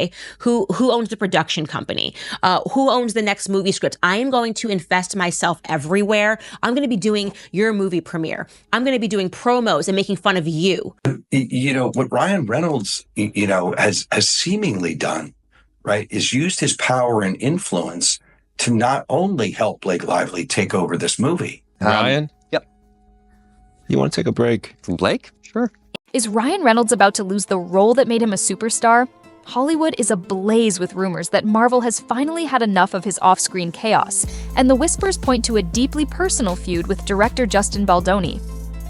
say who owns the production company, who owns the next movie script. I am going to invest myself everywhere. I'm going to be doing your movie premiere. I'm going to be doing promos and making fun of you. You know, what Ryan Reynolds, you know, has seemingly done, right, is used his power and influence to not only help Blake Lively take over this movie. Ryan? Yep. You want to take a break from Blake? Sure. Is Ryan Reynolds about to lose the role that made him a superstar? Hollywood is ablaze with rumors that Marvel has finally had enough of his off-screen chaos, and the whispers point to a deeply personal feud with director Justin Baldoni.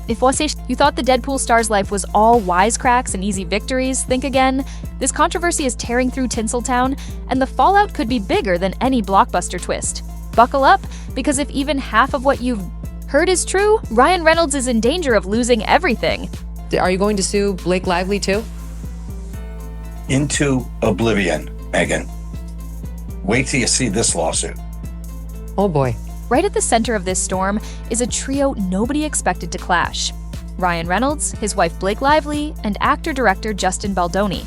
If you thought the Deadpool star's life was all wisecracks and easy victories, think again. This controversy is tearing through Tinseltown, and the fallout could be bigger than any blockbuster twist. Buckle up, because if even half of what you've heard is true, Ryan Reynolds is in danger of losing everything. Are you going to sue Blake Lively too? Into oblivion, Megan. Wait till you see this lawsuit. Oh boy. Right at the center of this storm is a trio nobody expected to clash. Ryan Reynolds, his wife Blake Lively, and actor-director Justin Baldoni.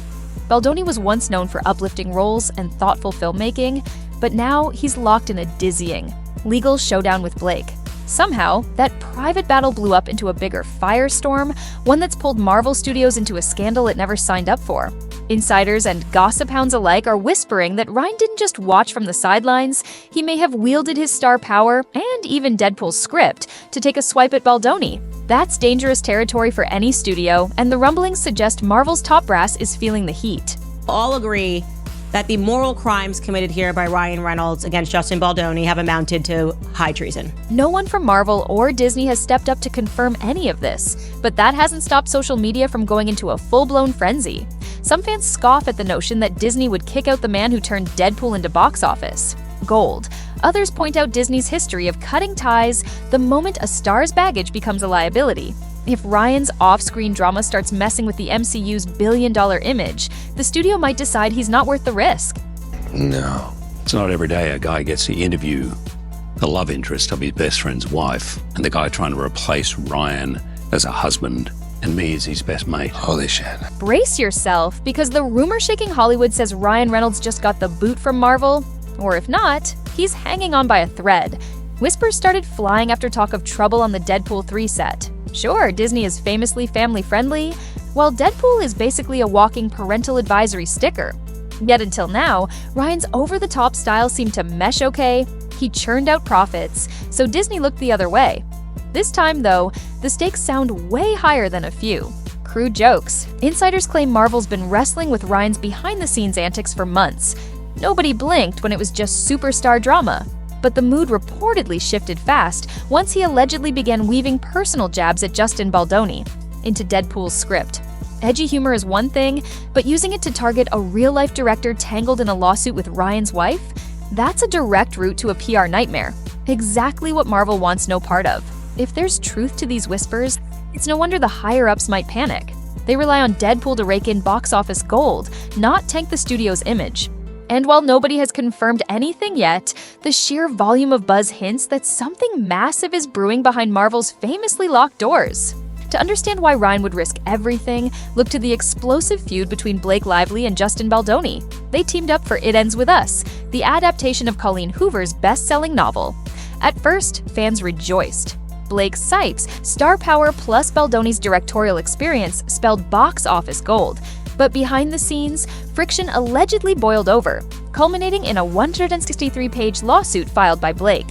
Baldoni was once known for uplifting roles and thoughtful filmmaking, but now he's locked in a dizzying legal showdown with Blake. Somehow, that private battle blew up into a bigger firestorm, one that's pulled Marvel Studios into a scandal it never signed up for. Insiders and gossip hounds alike are whispering that Ryan didn't just watch from the sidelines, he may have wielded his star power, and even Deadpool's script, to take a swipe at Baldoni. That's dangerous territory for any studio, and the rumblings suggest Marvel's top brass is feeling the heat. All agree that the moral crimes committed here by Ryan Reynolds against Justin Baldoni have amounted to high treason. No one from Marvel or Disney has stepped up to confirm any of this, but that hasn't stopped social media from going into a full-blown frenzy. Some fans scoff at the notion that Disney would kick out the man who turned Deadpool into box office gold. Others point out Disney's history of cutting ties the moment a star's baggage becomes a liability. If Ryan's off-screen drama starts messing with the MCU's billion-dollar image, the studio might decide he's not worth the risk. No. It's not every day a guy gets to interview the love interest of his best friend's wife, and the guy trying to replace Ryan as a husband and me as his best mate. Holy shit. Brace yourself, because the rumor-shaking Hollywood says Ryan Reynolds just got the boot from Marvel, or if not, he's hanging on by a thread. Whispers started flying after talk of trouble on the Deadpool 3 set. Sure, Disney is famously family-friendly, while Deadpool is basically a walking parental advisory sticker. Yet until now, Ryan's over-the-top style seemed to mesh okay, he churned out profits, so Disney looked the other way. This time, though, the stakes sound way higher than a few. Crude jokes. Insiders claim Marvel's been wrestling with Ryan's behind-the-scenes antics for months. Nobody blinked when it was just superstar drama. But the mood reportedly shifted fast once he allegedly began weaving personal jabs at Justin Baldoni into Deadpool's script. Edgy humor is one thing, but using it to target a real-life director tangled in a lawsuit with Ryan's wife? That's a direct route to a PR nightmare. Exactly what Marvel wants no part of. If there's truth to these whispers, it's no wonder the higher-ups might panic. They rely on Deadpool to rake in box office gold, not tank the studio's image. And while nobody has confirmed anything yet, the sheer volume of buzz hints that something massive is brewing behind Marvel's famously locked doors. To understand why Ryan would risk everything, look to the explosive feud between Blake Lively and Justin Baldoni. They teamed up for It Ends With Us, the adaptation of Colleen Hoover's best-selling novel. At first, fans rejoiced. Blake Sipes' star power plus Baldoni's directorial experience spelled box office gold. But behind the scenes, friction allegedly boiled over, culminating in a 163-page lawsuit filed by Blake.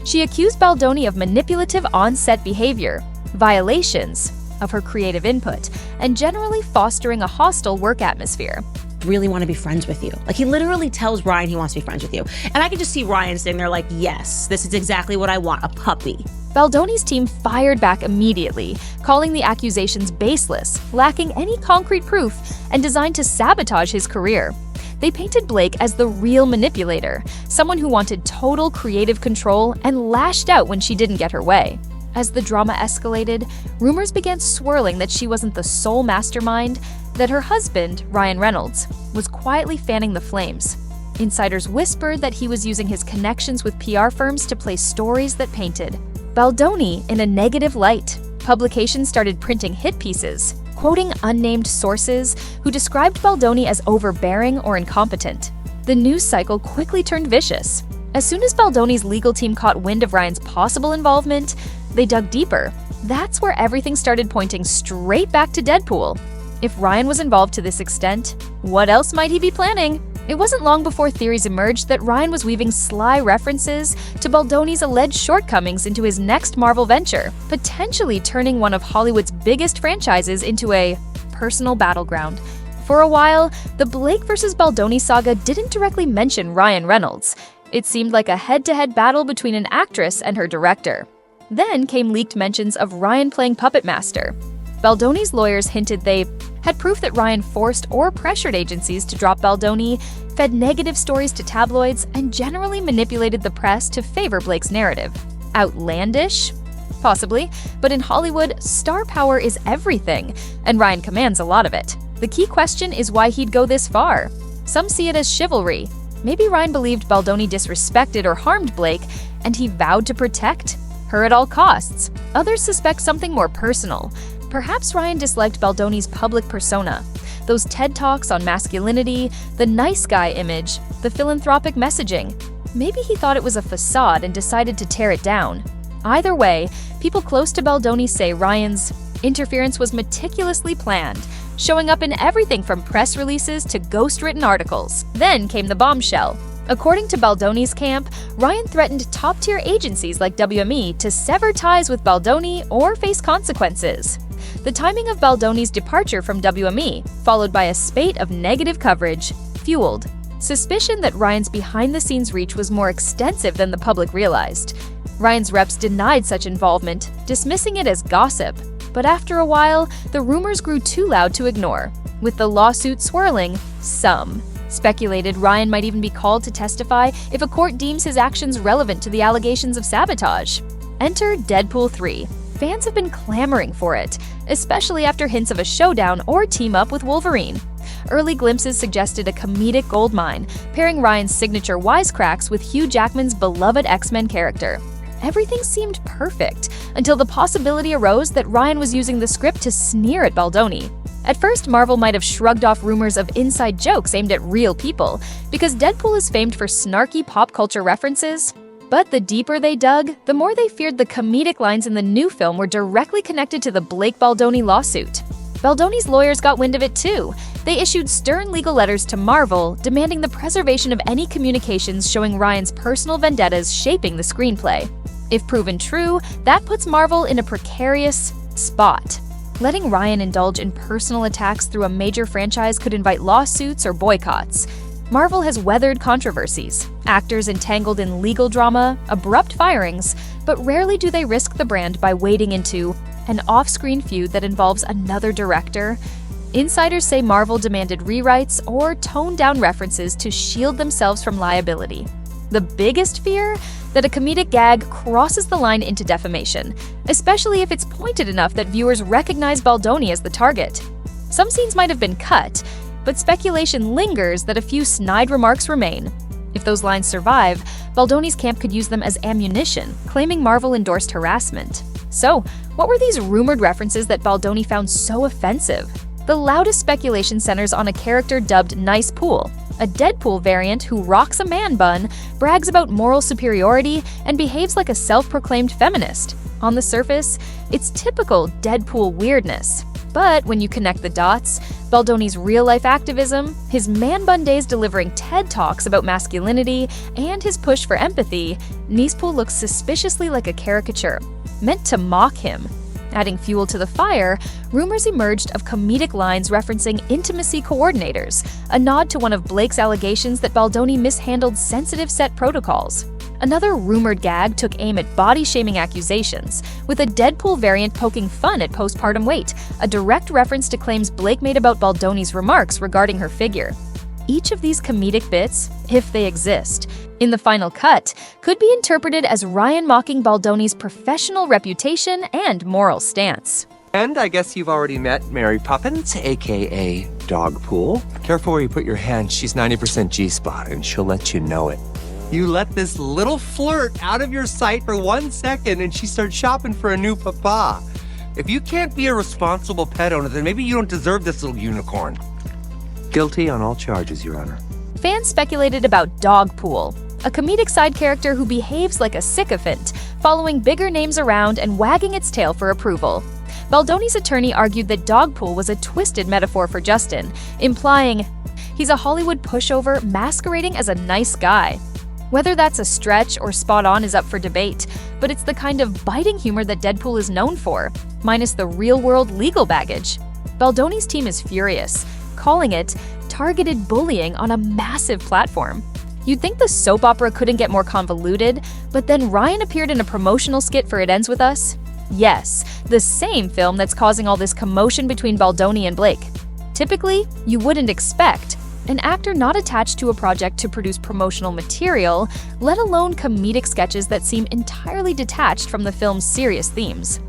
She accused Baldoni of manipulative on-set behavior, violations of her creative input, and generally fostering a hostile work atmosphere. Really want to be friends with you. Like, he literally tells Ryan he wants to be friends with you. And I can just see Ryan sitting there like, yes, this is exactly what I want, a puppy. Baldoni's team fired back immediately, calling the accusations baseless, lacking any concrete proof, and designed to sabotage his career. They painted Blake as the real manipulator, someone who wanted total creative control and lashed out when she didn't get her way. As the drama escalated, rumors began swirling that she wasn't the sole mastermind, that her husband, Ryan Reynolds, was quietly fanning the flames. Insiders whispered that he was using his connections with PR firms to play stories that painted Baldoni in a negative light. Publications started printing hit pieces, quoting unnamed sources who described Baldoni as overbearing or incompetent. The news cycle quickly turned vicious. As soon as Baldoni's legal team caught wind of Ryan's possible involvement, they dug deeper. That's where everything started pointing straight back to Deadpool. If Ryan was involved to this extent, what else might he be planning? It wasn't long before theories emerged that Ryan was weaving sly references to Baldoni's alleged shortcomings into his next Marvel venture, potentially turning one of Hollywood's biggest franchises into a personal battleground. For a while, the Blake vs. Baldoni saga didn't directly mention Ryan Reynolds. It seemed like a head-to-head battle between an actress and her director. Then came leaked mentions of Ryan playing puppet master. Baldoni's lawyers hinted they had proof that Ryan forced or pressured agencies to drop Baldoni, fed negative stories to tabloids, and generally manipulated the press to favor Blake's narrative. Outlandish? Possibly, but in Hollywood, star power is everything, and Ryan commands a lot of it. The key question is why he'd go this far. Some see it as chivalry. Maybe Ryan believed Baldoni disrespected or harmed Blake, and he vowed to protect her at all costs. Others suspect something more personal. Perhaps Ryan disliked Baldoni's public persona, those TED Talks on masculinity, the nice guy image, the philanthropic messaging. Maybe he thought it was a facade and decided to tear it down. Either way, people close to Baldoni say Ryan's interference was meticulously planned, showing up in everything from press releases to ghost-written articles. Then came the bombshell. According to Baldoni's camp, Ryan threatened top-tier agencies like WME to sever ties with Baldoni or face consequences. The timing of Baldoni's departure from WME, followed by a spate of negative coverage, fueled suspicion that Ryan's behind-the-scenes reach was more extensive than the public realized. Ryan's reps denied such involvement, dismissing it as gossip. But after a while, the rumors grew too loud to ignore. With the lawsuit swirling, some speculated Ryan might even be called to testify if a court deems his actions relevant to the allegations of sabotage. Enter Deadpool 3. Fans have been clamoring for it, especially after hints of a showdown or team-up with Wolverine. Early glimpses suggested a comedic goldmine, pairing Ryan's signature wisecracks with Hugh Jackman's beloved X-Men character. Everything seemed perfect, until the possibility arose that Ryan was using the script to sneer at Baldoni. At first, Marvel might have shrugged off rumors of inside jokes aimed at real people, because Deadpool is famed for snarky pop culture references. But the deeper they dug, the more they feared the comedic lines in the new film were directly connected to the Blake Baldoni lawsuit. Baldoni's lawyers got wind of it too. They issued stern legal letters to Marvel, demanding the preservation of any communications showing Ryan's personal vendettas shaping the screenplay. If proven true, that puts Marvel in a precarious spot. Letting Ryan indulge in personal attacks through a major franchise could invite lawsuits or boycotts. Marvel has weathered controversies, actors entangled in legal drama, abrupt firings, but rarely do they risk the brand by wading into an off-screen feud that involves another director. Insiders say Marvel demanded rewrites or toned down references to shield themselves from liability. The biggest fear? That a comedic gag crosses the line into defamation, especially if it's pointed enough that viewers recognize Baldoni as the target. Some scenes might have been cut, but speculation lingers that a few snide remarks remain. If those lines survive, Baldoni's camp could use them as ammunition, claiming Marvel endorsed harassment. So, what were these rumored references that Baldoni found so offensive? The loudest speculation centers on a character dubbed Nice Pool, a Deadpool variant who rocks a man bun, brags about moral superiority, and behaves like a self-proclaimed feminist. On the surface, it's typical Deadpool weirdness. But when you connect the dots, Baldoni's real-life activism, his man bun days delivering TED Talks about masculinity, and his push for empathy, Nicepool looks suspiciously like a caricature, meant to mock him. Adding fuel to the fire, rumors emerged of comedic lines referencing intimacy coordinators, a nod to one of Blake's allegations that Baldoni mishandled sensitive set protocols. Another rumored gag took aim at body-shaming accusations, with a Deadpool variant poking fun at postpartum weight, a direct reference to claims Blake made about Baldoni's remarks regarding her figure. Each of these comedic bits, if they exist, in the final cut, could be interpreted as Ryan mocking Baldoni's professional reputation and moral stance. And I guess you've already met Mary Poppins, aka Dogpool. Careful where you put your hand, she's 90% G-spot and she'll let you know it. You let this little flirt out of your sight for 1 second and she starts shopping for a new papa. If you can't be a responsible pet owner, then maybe you don't deserve this little unicorn. Guilty on all charges, Your Honor. Fans speculated about Dogpool, a comedic side character who behaves like a sycophant, following bigger names around and wagging its tail for approval. Baldoni's attorney argued that Dogpool was a twisted metaphor for Justin, implying he's a Hollywood pushover masquerading as a nice guy. Whether that's a stretch or spot on is up for debate, but it's the kind of biting humor that Deadpool is known for, minus the real-world legal baggage. Baldoni's team is furious, calling it targeted bullying on a massive platform. You'd think the soap opera couldn't get more convoluted, but then Ryan appeared in a promotional skit for It Ends With Us. Yes, the same film that's causing all this commotion between Baldoni and Blake. Typically, you wouldn't expect an actor not attached to a project to produce promotional material, let alone comedic sketches that seem entirely detached from the film's serious themes.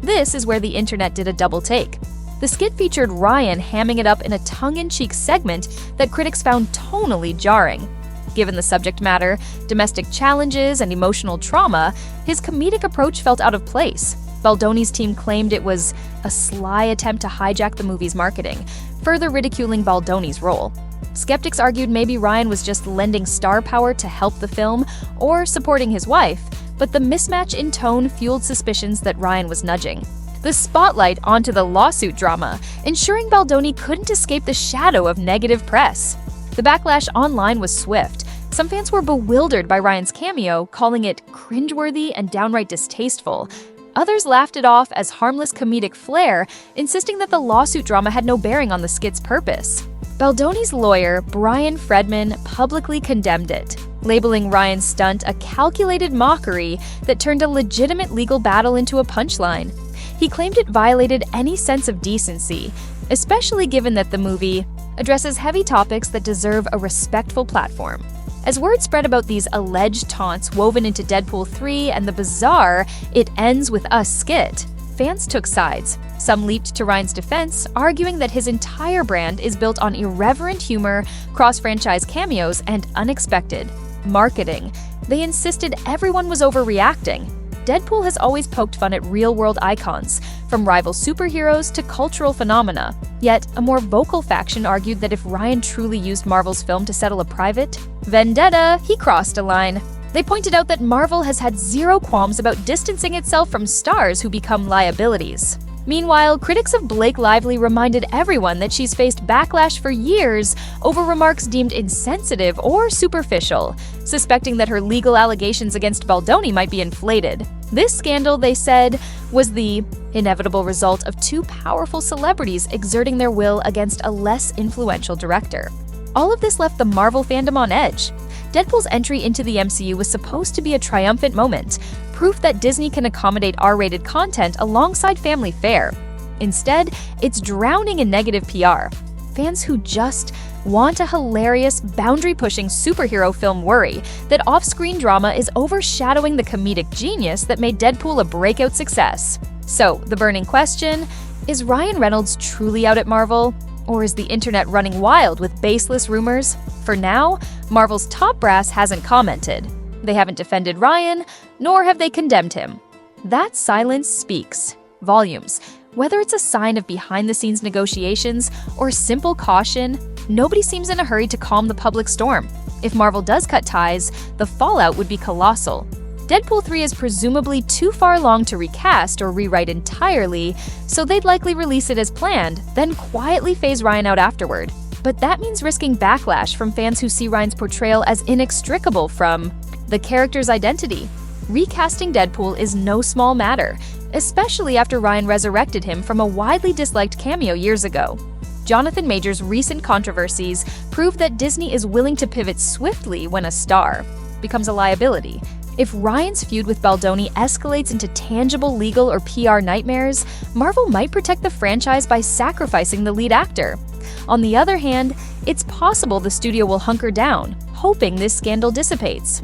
This is where the internet did a double take. The skit featured Ryan hamming it up in a tongue-in-cheek segment that critics found tonally jarring. Given the subject matter, domestic challenges, and emotional trauma, his comedic approach felt out of place. Baldoni's team claimed it was a sly attempt to hijack the movie's marketing, further ridiculing Baldoni's role. Skeptics argued maybe Ryan was just lending star power to help the film or supporting his wife, but the mismatch in tone fueled suspicions that Ryan was nudging the spotlight onto the lawsuit drama, ensuring Baldoni couldn't escape the shadow of negative press. The backlash online was swift. Some fans were bewildered by Ryan's cameo, calling it cringeworthy and downright distasteful. Others laughed it off as harmless comedic flair, insisting that the lawsuit drama had no bearing on the skit's purpose. Baldoni's lawyer, Brian Fredman, publicly condemned it, labeling Ryan's stunt a calculated mockery that turned a legitimate legal battle into a punchline. He claimed it violated any sense of decency, especially given that the movie addresses heavy topics that deserve a respectful platform. As word spread about these alleged taunts woven into Deadpool 3 and the bizarre It Ends With Us skit, fans took sides. Some leaped to Ryan's defense, arguing that his entire brand is built on irreverent humor, cross-franchise cameos, and unexpected marketing. They insisted everyone was overreacting. Deadpool has always poked fun at real-world icons, from rival superheroes to cultural phenomena. Yet, a more vocal faction argued that if Ryan truly used Marvel's film to settle a private vendetta, he crossed a line. They pointed out that Marvel has had zero qualms about distancing itself from stars who become liabilities. Meanwhile, critics of Blake Lively reminded everyone that she's faced backlash for years over remarks deemed insensitive or superficial, suspecting that her legal allegations against Baldoni might be inflated. This scandal, they said, was the inevitable result of two powerful celebrities exerting their will against a less influential director. All of this left the Marvel fandom on edge. Deadpool's entry into the MCU was supposed to be a triumphant moment, proof that Disney can accommodate R-rated content alongside family fare. Instead, it's drowning in negative PR. Fans who just want a hilarious, boundary-pushing superhero film worry that off-screen drama is overshadowing the comedic genius that made Deadpool a breakout success. So, the burning question, is Ryan Reynolds truly out at Marvel? Or is the internet running wild with baseless rumors? For now, Marvel's top brass hasn't commented. They haven't defended Ryan, nor have they condemned him. That silence speaks volumes. Whether it's a sign of behind-the-scenes negotiations or simple caution, nobody seems in a hurry to calm the public storm. If Marvel does cut ties, the fallout would be colossal. Deadpool 3 is presumably too far along to recast or rewrite entirely, so they'd likely release it as planned, then quietly phase Ryan out afterward. But that means risking backlash from fans who see Ryan's portrayal as inextricable from the character's identity. Recasting Deadpool is no small matter, especially after Ryan resurrected him from a widely disliked cameo years ago. Jonathan Majors' recent controversies prove that Disney is willing to pivot swiftly when a star becomes a liability. If Ryan's feud with Baldoni escalates into tangible legal or PR nightmares, Marvel might protect the franchise by sacrificing the lead actor. On the other hand, it's possible the studio will hunker down, hoping this scandal dissipates.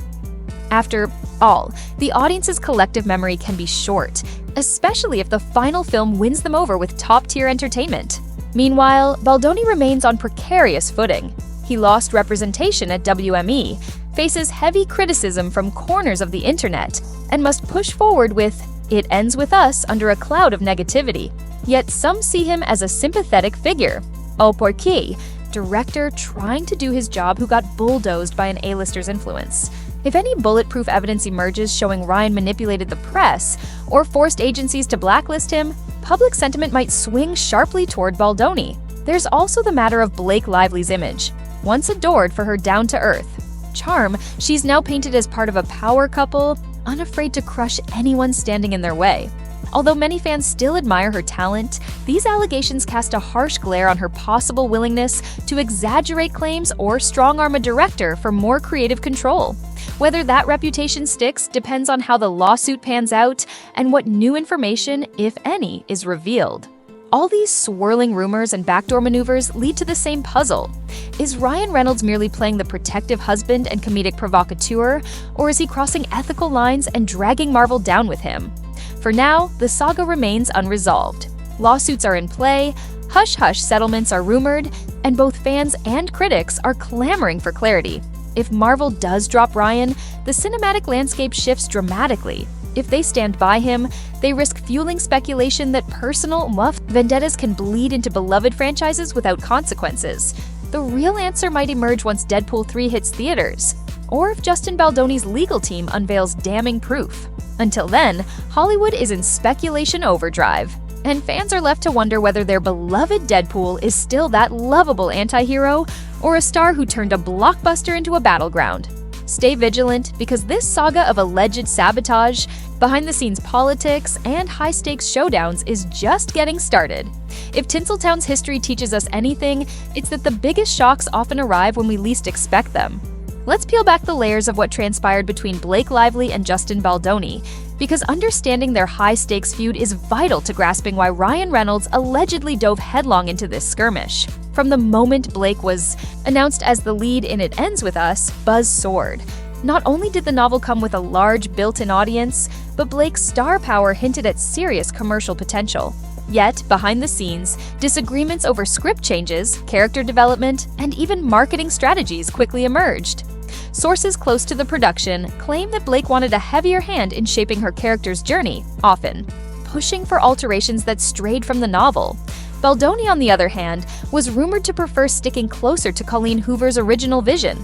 After all, the audience's collective memory can be short, especially if the final film wins them over with top-tier entertainment. Meanwhile, Baldoni remains on precarious footing. He lost representation at WME, faces heavy criticism from corners of the internet, and must push forward with It Ends With Us under a cloud of negativity. Yet some see him as a sympathetic figure. Oh Porqué, director trying to do his job who got bulldozed by an A-lister's influence. If any bulletproof evidence emerges showing Ryan manipulated the press or forced agencies to blacklist him, public sentiment might swing sharply toward Baldoni. There's also the matter of Blake Lively's image. Once adored for her down-to-earth charm, she's now painted as part of a power couple, unafraid to crush anyone standing in their way. Although many fans still admire her talent, these allegations cast a harsh glare on her possible willingness to exaggerate claims or strong-arm a director for more creative control. Whether that reputation sticks depends on how the lawsuit pans out and what new information, if any, is revealed. All these swirling rumors and backdoor maneuvers lead to the same puzzle. Is Ryan Reynolds merely playing the protective husband and comedic provocateur, or is he crossing ethical lines and dragging Marvel down with him? For now, the saga remains unresolved. Lawsuits are in play, hush-hush settlements are rumored, and both fans and critics are clamoring for clarity. If Marvel does drop Ryan, the cinematic landscape shifts dramatically. If they stand by him, they risk fueling speculation that personal vendettas can bleed into beloved franchises without consequences. The real answer might emerge once Deadpool 3 hits theaters, or if Justin Baldoni's legal team unveils damning proof. Until then, Hollywood is in speculation overdrive, and fans are left to wonder whether their beloved Deadpool is still that lovable anti-hero or a star who turned a blockbuster into a battleground. Stay vigilant, because this saga of alleged sabotage, behind-the-scenes politics, and high-stakes showdowns is just getting started. If Tinseltown's history teaches us anything, it's that the biggest shocks often arrive when we least expect them. Let's peel back the layers of what transpired between Blake Lively and Justin Baldoni, because understanding their high-stakes feud is vital to grasping why Ryan Reynolds allegedly dove headlong into this skirmish. From the moment Blake was announced as the lead in It Ends With Us, buzz soared. Not only did the novel come with a large built-in audience, but Blake's star power hinted at serious commercial potential. Yet, behind the scenes, disagreements over script changes, character development, and even marketing strategies quickly emerged. Sources close to the production claim that Blake wanted a heavier hand in shaping her character's journey, often pushing for alterations that strayed from the novel. Baldoni, on the other hand, was rumored to prefer sticking closer to Colleen Hoover's original vision.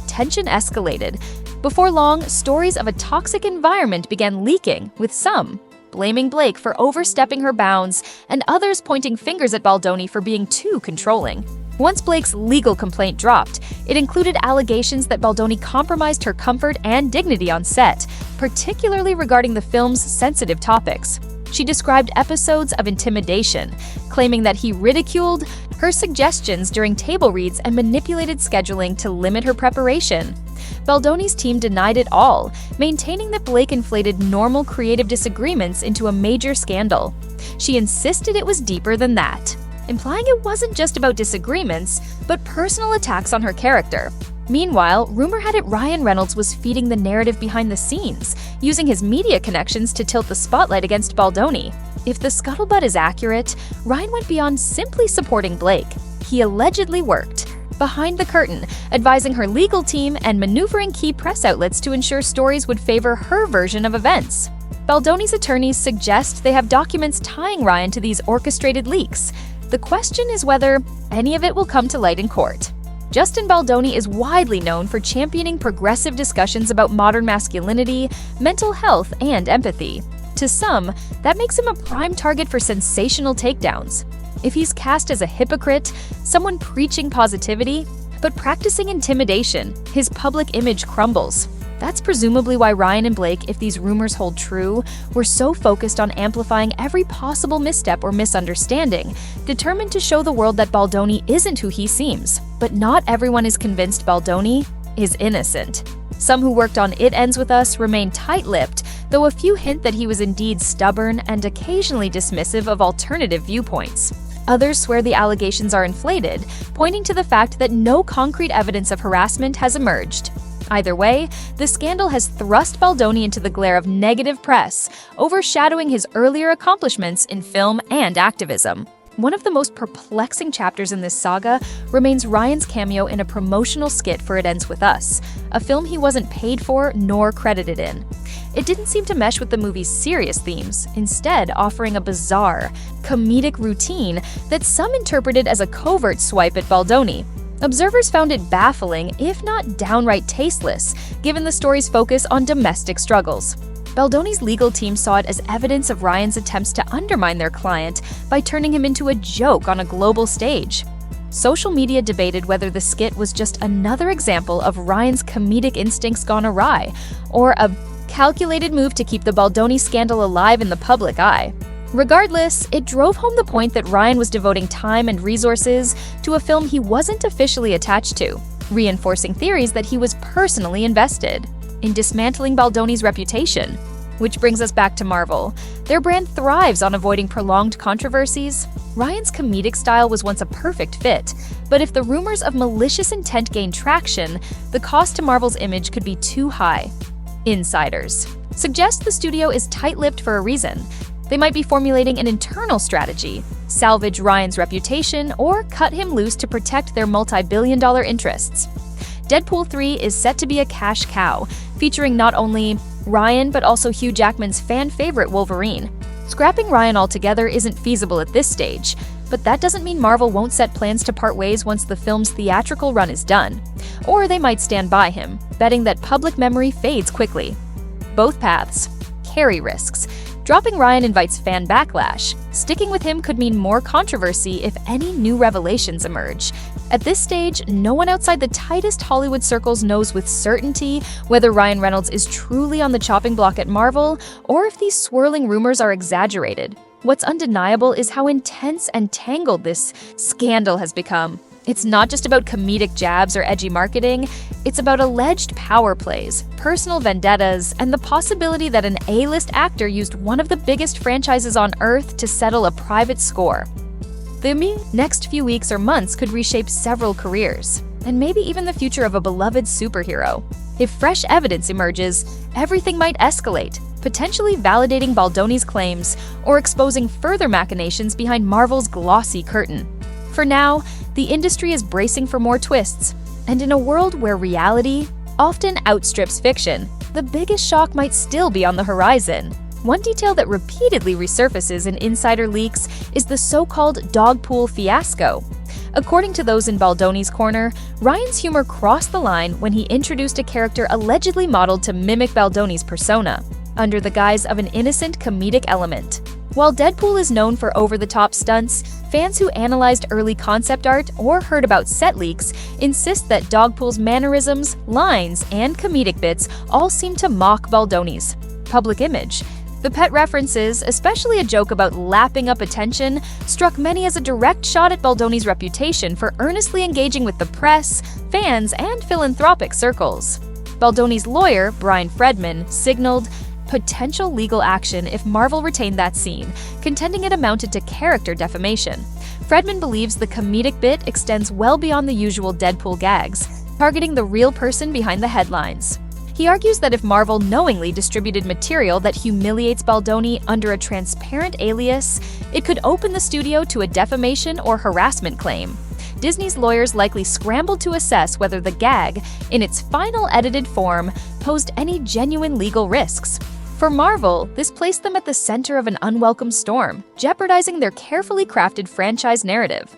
Tension escalated. Before long, stories of a toxic environment began leaking, with some blaming Blake for overstepping her bounds and others pointing fingers at Baldoni for being too controlling. Once Blake's legal complaint dropped, it included allegations that Baldoni compromised her comfort and dignity on set, particularly regarding the film's sensitive topics. She described episodes of intimidation, claiming that he ridiculed her suggestions during table reads and manipulated scheduling to limit her preparation. Baldoni's team denied it all, maintaining that Blake inflated normal creative disagreements into a major scandal. She insisted it was deeper than that, implying it wasn't just about disagreements, but personal attacks on her character. Meanwhile, rumor had it Ryan Reynolds was feeding the narrative behind the scenes, using his media connections to tilt the spotlight against Baldoni. If the scuttlebutt is accurate, Ryan went beyond simply supporting Blake. He allegedly worked behind the curtain, advising her legal team and maneuvering key press outlets to ensure stories would favor her version of events. Baldoni's attorneys suggest they have documents tying Ryan to these orchestrated leaks. The question is whether any of it will come to light in court. Justin Baldoni is widely known for championing progressive discussions about modern masculinity, mental health, and empathy. To some, that makes him a prime target for sensational takedowns. If he's cast as a hypocrite, someone preaching positivity, but practicing intimidation, his public image crumbles. That's presumably why Ryan and Blake, if these rumors hold true, were so focused on amplifying every possible misstep or misunderstanding, determined to show the world that Baldoni isn't who he seems. But not everyone is convinced Baldoni is innocent. Some who worked on It Ends With Us remain tight-lipped, though a few hint that he was indeed stubborn and occasionally dismissive of alternative viewpoints. Others swear the allegations are inflated, pointing to the fact that no concrete evidence of harassment has emerged. Either way, the scandal has thrust Baldoni into the glare of negative press, overshadowing his earlier accomplishments in film and activism. one of the most perplexing chapters in this saga remains Ryan's cameo in a promotional skit for It Ends With Us, a film he wasn't paid for nor credited in. It didn't seem to mesh with the movie's serious themes, instead offering a bizarre, comedic routine that some interpreted as a covert swipe at Baldoni. Observers found it baffling, if not downright tasteless, given the story's focus on domestic struggles. Baldoni's legal team saw it as evidence of Ryan's attempts to undermine their client by turning him into a joke on a global stage. Social media debated whether the skit was just another example of Ryan's comedic instincts gone awry, or a calculated move to keep the Baldoni scandal alive in the public eye. Regardless, it drove home the point that Ryan was devoting time and resources to a film he wasn't officially attached to, reinforcing theories that he was personally invested in dismantling Baldoni's reputation. Which brings us back to Marvel. Their brand thrives on avoiding prolonged controversies. Ryan's comedic style was once a perfect fit, but if the rumors of malicious intent gain traction, the cost to Marvel's image could be too high. Insiders suggest the studio is tight-lipped for a reason. They might be formulating an internal strategy, salvage Ryan's reputation, or cut him loose to protect their multi-billion-dollar interests. Deadpool 3 is set to be a cash cow, featuring not only Ryan but also Hugh Jackman's fan-favorite Wolverine. Scrapping Ryan altogether isn't feasible at this stage, but that doesn't mean Marvel won't set plans to part ways once the film's theatrical run is done. Or they might stand by him, betting that public memory fades quickly. Both paths carry risks. Dropping Ryan invites fan backlash. Sticking with him could mean more controversy if any new revelations emerge. At this stage, no one outside the tightest Hollywood circles knows with certainty whether Ryan Reynolds is truly on the chopping block at Marvel, or if these swirling rumors are exaggerated. What's undeniable is how intense and tangled this scandal has become. It's not just about comedic jabs or edgy marketing, it's about alleged power plays, personal vendettas, and the possibility that an A-list actor used one of the biggest franchises on Earth to settle a private score. The next few weeks or months could reshape several careers, and maybe even the future of a beloved superhero. If fresh evidence emerges, everything might escalate, potentially validating Baldoni's claims or exposing further machinations behind Marvel's glossy curtain. For now, the industry is bracing for more twists, and in a world where reality often outstrips fiction, the biggest shock might still be on the horizon. One detail that repeatedly resurfaces in insider leaks is the so-called Dogpool fiasco. According to those in Baldoni's corner, Ryan's humor crossed the line when he introduced a character allegedly modeled to mimic Baldoni's persona, under the guise of an innocent comedic element. While Deadpool is known for over-the-top stunts, fans who analyzed early concept art or heard about set leaks insist that Dogpool's mannerisms, lines, and comedic bits all seem to mock Baldoni's public image. The pet references, especially a joke about lapping up attention, struck many as a direct shot at Baldoni's reputation for earnestly engaging with the press, fans, and philanthropic circles. Baldoni's lawyer, Brian Fredman, signaled potential legal action if Marvel retained that scene, contending it amounted to character defamation. Fredman believes the comedic bit extends well beyond the usual Deadpool gags, targeting the real person behind the headlines. He argues that if Marvel knowingly distributed material that humiliates Baldoni under a transparent alias, it could open the studio to a defamation or harassment claim. Disney's lawyers likely scrambled to assess whether the gag, in its final edited form, posed any genuine legal risks. For Marvel, this placed them at the center of an unwelcome storm, jeopardizing their carefully crafted franchise narrative.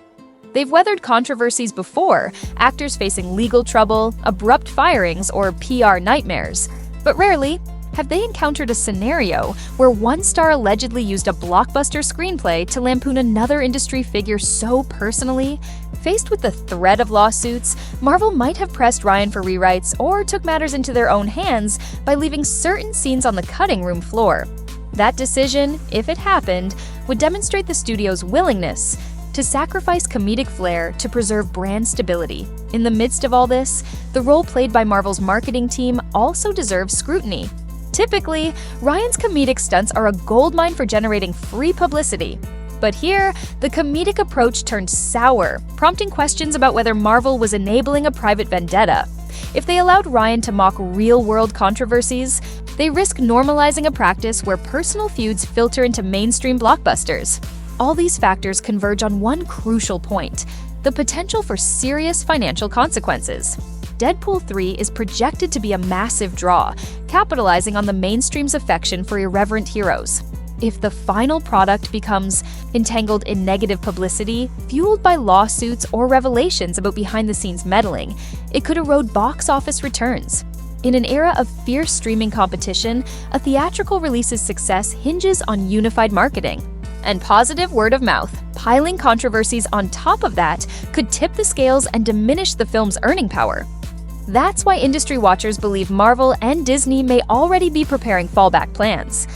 They've weathered controversies before, actors facing legal trouble, abrupt firings, or PR nightmares. But rarely have they encountered a scenario where one star allegedly used a blockbuster screenplay to lampoon another industry figure so personally. Faced with the threat of lawsuits, Marvel might have pressed Ryan for rewrites or took matters into their own hands by leaving certain scenes on the cutting room floor. That decision, if it happened, would demonstrate the studio's willingness to sacrifice comedic flair to preserve brand stability. In the midst of all this, the role played by Marvel's marketing team also deserves scrutiny. Typically, Ryan's comedic stunts are a goldmine for generating free publicity. But here, the comedic approach turned sour, prompting questions about whether Marvel was enabling a private vendetta. If they allowed Ryan to mock real-world controversies, they risk normalizing a practice where personal feuds filter into mainstream blockbusters. all these factors converge on one crucial point: the potential for serious financial consequences. Deadpool 3 is projected to be a massive draw, capitalizing on the mainstream's affection for irreverent heroes. If the final product becomes entangled in negative publicity, fueled by lawsuits or revelations about behind-the-scenes meddling, it could erode box office returns. In an era of fierce streaming competition, a theatrical release's success hinges on unified marketing and positive word of mouth. Piling controversies on top of that could tip the scales and diminish the film's earning power. That's why industry watchers believe Marvel and Disney may already be preparing fallback plans.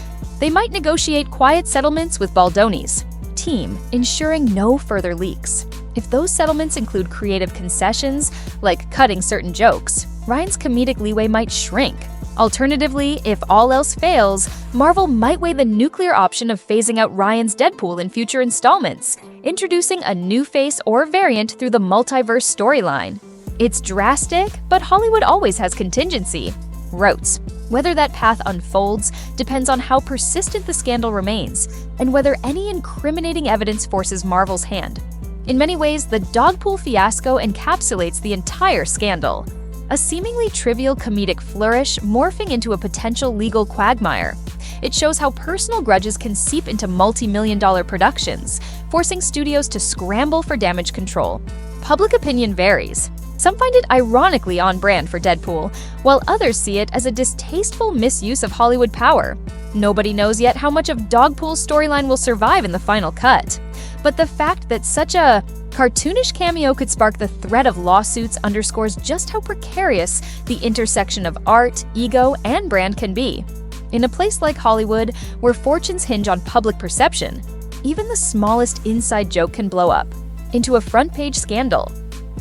They might negotiate quiet settlements with Baldoni's team, ensuring no further leaks. If those settlements include creative concessions, like cutting certain jokes, Ryan's comedic leeway might shrink. Alternatively, if all else fails, Marvel might weigh the nuclear option of phasing out Ryan's Deadpool in future installments, introducing a new face or variant through the multiverse storyline. It's drastic, but Hollywood always has contingency routes. Whether that path unfolds depends on how persistent the scandal remains, and whether any incriminating evidence forces Marvel's hand. In many ways, the Dogpool fiasco encapsulates the entire scandal. A seemingly trivial comedic flourish morphing into a potential legal quagmire. It shows how personal grudges can seep into multi-million-dollar productions, forcing studios to scramble for damage control. Public opinion varies. Some find it ironically on brand for Deadpool, while others see it as a distasteful misuse of Hollywood power. Nobody knows yet how much of Dogpool's storyline will survive in the final cut. But the fact that such a cartoonish cameo could spark the threat of lawsuits underscores just how precarious the intersection of art, ego, and brand can be. In a place like Hollywood, where fortunes hinge on public perception, even the smallest inside joke can blow up into a front-page scandal.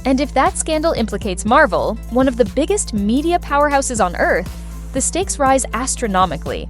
And if that scandal implicates Marvel, one of the biggest media powerhouses on Earth, the stakes rise astronomically.